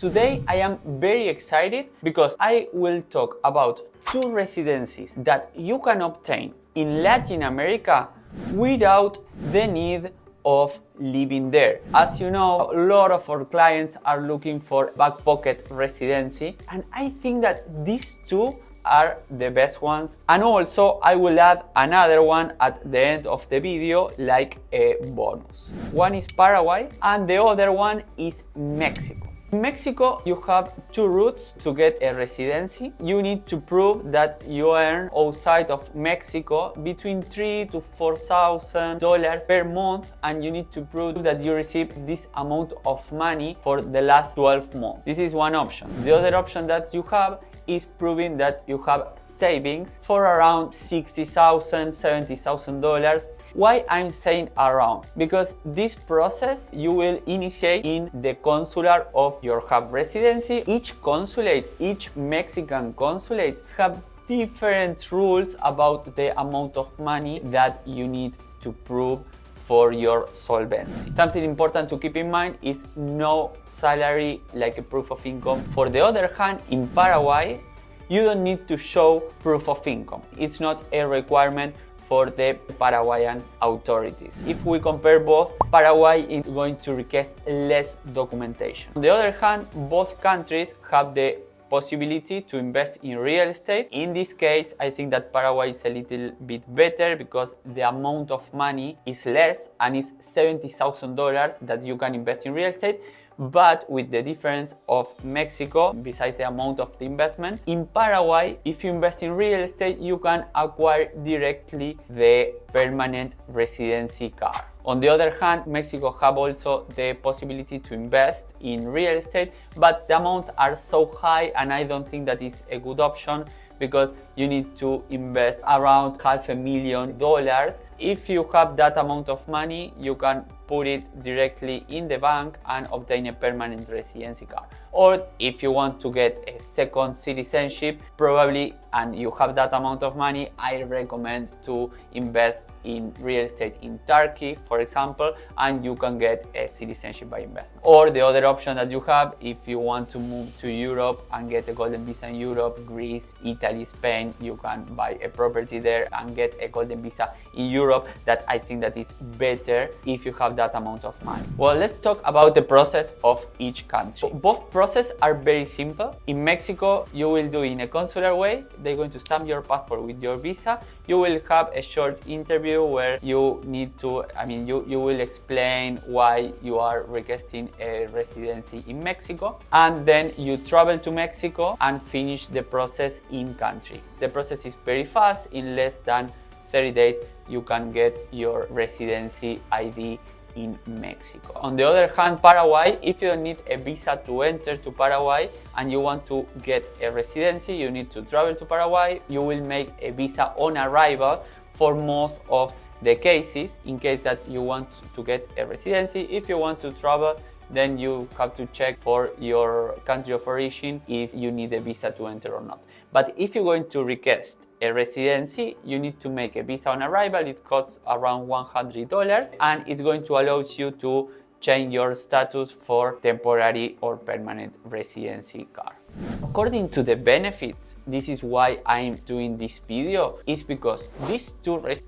Today I am very excited because I will talk about two residencies that you can obtain in Latin America without the need of living there. As you know, a lot of our clients are looking for back pocket residency, and I think that these two are the best ones. And also I will add another one at the end of the video like a bonus. One is Paraguay and the other one is Mexico. In Mexico, you have two routes to get a residency. You need to prove that you earn outside of Mexico between $3,000 to $4,000 per month, and you need to prove that you receive this amount of money for the last 12 months. This is one option. The other option that you have is proving that you have savings for around $60,000, $70,000. Why I'm saying around? Because this process you will initiate in the consular of your hub residency. Each consulate, each Mexican consulate have different rules about the amount of money that you need to prove for your solvency. Something important to keep in mind is no salary like a proof of income. For the other hand, in Paraguay, you don't need to show proof of income. It's not a requirement for the Paraguayan authorities. If we compare both, Paraguay is going to request less documentation. On the other hand, both countries have the possibility to invest in real estate. In this case, I think that Paraguay is a little bit better because the amount of money is less and it's $70,000 that you can invest in real estate. But with the difference of Mexico, besides the amount of the investment, in Paraguay, if you invest in real estate, you can acquire directly the permanent residency card. On the other hand, Mexico have also the possibility to invest in real estate, but the amounts are so high and I don't think that is a good option because you need to invest around $500,000. If you have that amount of money, you can put it directly in the bank and obtain a permanent residency card. Or if you want to get a second citizenship, probably, and you have that amount of money, I recommend to invest in real estate in Turkey, for example, and you can get a citizenship by investment. Or the other option that you have, if you want to move to Europe and get a golden visa in Europe, Greece, Italy, Spain, you can buy a property there and get a golden visa in Europe. That I think that is better if you have that amount of money. Well, let's talk about the process of each country. Both processes are very simple. In Mexico, you will do in a consular way. They're going to stamp your passport with your visa. You will have a short interview where you need to, you will explain why you are requesting a residency in Mexico, and then you travel to Mexico and finish the process in country. The process is very fast. In less than 30 days, you can get your residency ID in Mexico. On the other hand, Paraguay, if you don't need a visa to enter to Paraguay and you want to get a residency, you need to travel to Paraguay. You will make a visa on arrival for most of the cases in case that you want to get a residency. If you want to travel, then you have to check for your country of origin if you need a visa to enter or not. But if you're going to request a residency, you need to make a visa on arrival. It costs around $100 and it's going to allow you to change your status for temporary or permanent residency card. According to the benefits, this is why I'm doing this video, is because these two residencies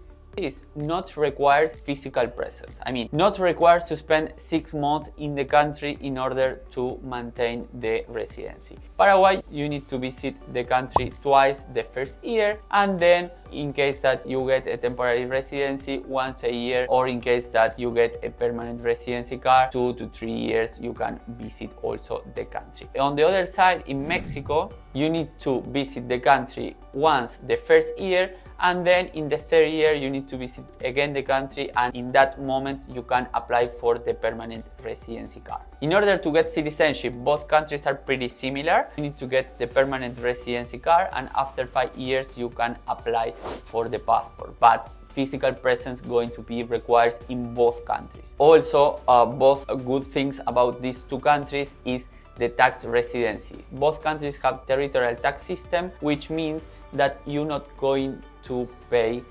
not requires physical presence. Not requires to spend 6 months in the country in order to maintain the residency. Paraguay, you need to visit the country twice the first year, and then in case that you get a temporary residency once a year, or in case that you get a permanent residency card 2 to 3 years, you can visit also the country. On the other side, in Mexico, you need to visit the country once the first year, and then in the third year you need to visit again the country, and in that moment you can apply for the permanent residency card. In order to get citizenship, both countries are pretty similar. You need to get the permanent residency card, and after 5 years you can apply for the passport, but physical presence going to be required in both countries. Also, both good things about these two countries is the tax residency. Both countries have territorial tax system, which means that you're not going to pay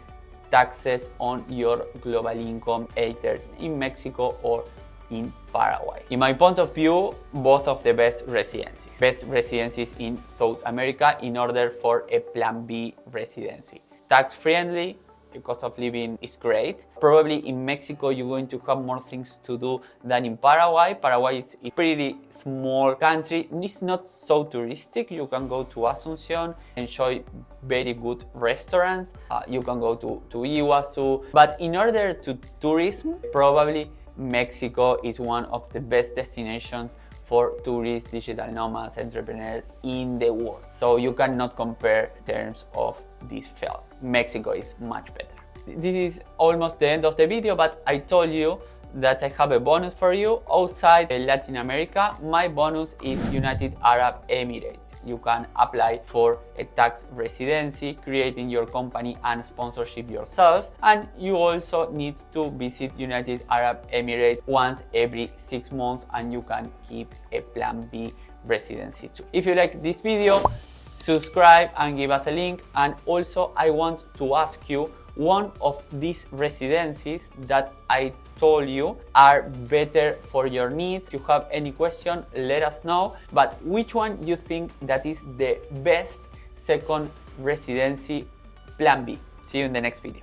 taxes on your global income either in Mexico or in Paraguay. In my point of view, both of the best residencies in South America in order for a Plan B residency. Tax friendly, the cost of living is great. Probably in Mexico you're going to have more things to do than in Paraguay. Paraguay is a pretty small country. It's not so touristic. You can go to Asunción, enjoy very good restaurants. You can go to Iguazu. But in order to tourism, probably Mexico is one of the best destinations for tourists, digital nomads, entrepreneurs in the world. So you cannot compare in terms of this field. Mexico is much better. This is almost the end of the video, but I told you that I have a bonus for you outside Latin America. My bonus is United Arab Emirates. You can apply for a tax residency, creating your company and sponsorship yourself. And you also need to visit United Arab Emirates once every 6 months, and you can keep a Plan B residency too. If you like this video, subscribe and give us a link. And also I want to ask you, one of these residencies that I told you are better for your needs. If you have any question, let us know. But which one you think that is the best second residency Plan B? See you in the next video.